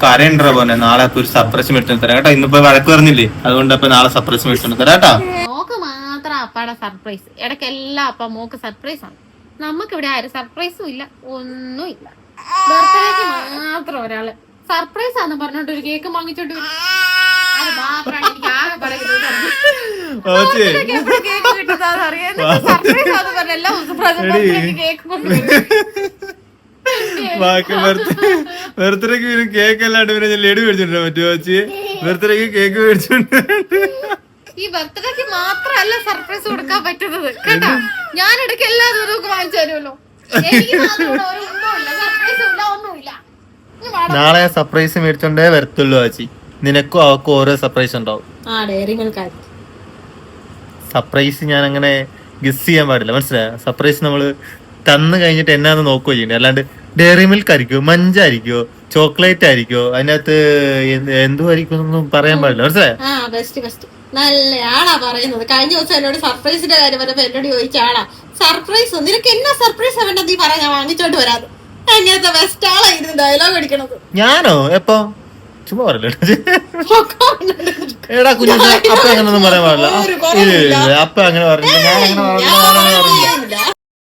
കരയുണ്ടോ പോലെ നാളെ അപ്പൊ ഒരു സർപ്രൈസ് മേടിച്ചു തരാം കേട്ടോ. ഇന്നിപ്പോ വഴക്ക് പറഞ്ഞില്ലേ, അതുകൊണ്ട് അപ്പൊ നാളെ സർപ്രൈസ് മേടിച്ചു തരാം കേട്ടോ. മോക്ക് മാത്രം അപ്പാടെ സർപ്രൈസ്, ഇടയ്ക്കെല്ലാം അപ്പ മോക്ക് സർപ്രൈസ് ആണ്. നമുക്ക് ഇവിടെ ആരും സർപ്രൈസും ഇല്ല, ഒന്നും ഇല്ല. ബർത്ത്ഡേക്ക് മാത്രം ഒരാള് സർപ്രൈസ് ആന്ന് പറഞ്ഞോണ്ട് ഒരു കേക്ക് വാങ്ങിച്ചോണ്ട് വരും. അത് മാത്രമാണ് എനിക്ക് ആകെ പറയുന്നത്. കേക്ക് കിട്ടുന്നതെന്ന് അറിയാം. സർപ്രൈസ് ആന്ന് പറഞ്ഞ എല്ലാ ദിവസവും കേക്ക് കൊണ്ടുവരും. ബാക്കി ബർത്ത്ഡേക്ക് പിന്നെ കേക്ക് അല്ലാണ്ട് പിന്നെ ഞാൻ ലഡു മേടിച്ചിട്ടുണ്ടോ പറ്റുമോ ചേച്ചി? ബർത്ത്ഡേക്ക് കേക്ക് മേടിച്ചിട്ടുണ്ട്. ഈ ബർത്ത്ഡേക്ക് മാത്രല്ല സർപ്രൈസ് കൊടുക്കാൻ പറ്റുന്നത് കേട്ടോ. ഞാൻ ഇടയ്ക്ക് എല്ലാ ദിവസവും വാങ്ങിച്ചു തരുമല്ലോ. നാളെ സർപ്രൈസ് മേടിച്ചോണ്ടേ വരത്തുള്ളൂ ചേച്ചി. നിനക്കും അവക്കും ഓരോ സർപ്രൈസ് ഉണ്ടാവും. സർപ്രൈസ് ഞാൻ അങ്ങനെ ഗസ് ചെയ്യാൻ പാടില്ല, മനസ്സിലായോ? സർപ്രൈസ് നമ്മള് തന്നു കഴിഞ്ഞിട്ട് എന്നാന്ന് നോക്കുകയോ ചെയ്യണ്ടേ, അല്ലാണ്ട് ഡയറി മിൽക്ക് ആയിരിക്കോ, മഞ്ചായിരിക്കോ, ചോക്ലേറ്റ് ആയിരിക്കോ, അതിനകത്ത് എന്തോ ആയിരിക്കും ഒന്നും പറയാൻ പാടില്ല, മനസ്സിലായോ? നല്ല ആളാ പറയുന്നത്. കഴിഞ്ഞ ദിവസം എന്നോട് സർപ്രൈസിന്റെ കാര്യം പറഞ്ഞപ്പോ എന്നോട് ചോദിച്ച ആളാ സർപ്രൈസ്. നിനക്ക് എന്നാ സർപ്രൈസ് വേണ്ട നീ പറയാ, ഞാൻ വാങ്ങിച്ചോണ്ട് വരാതെ. അങ്ങനത്തെ ബെസ്റ്റ് ആളായിരുന്നു ഡയലോഗ് അടിക്കണത്. ഞാനോ എപ്പോ? ചുമ്മാ പറയല്ലോ എടാ കുഞ്ഞു, അപ്പ അങ്ങനൊന്നും പറയാൻ പാടില്ല. അപ്പ അങ്ങനെ പറഞ്ഞില്ല, ഞാൻ അങ്ങനെ പറഞ്ഞില്ല.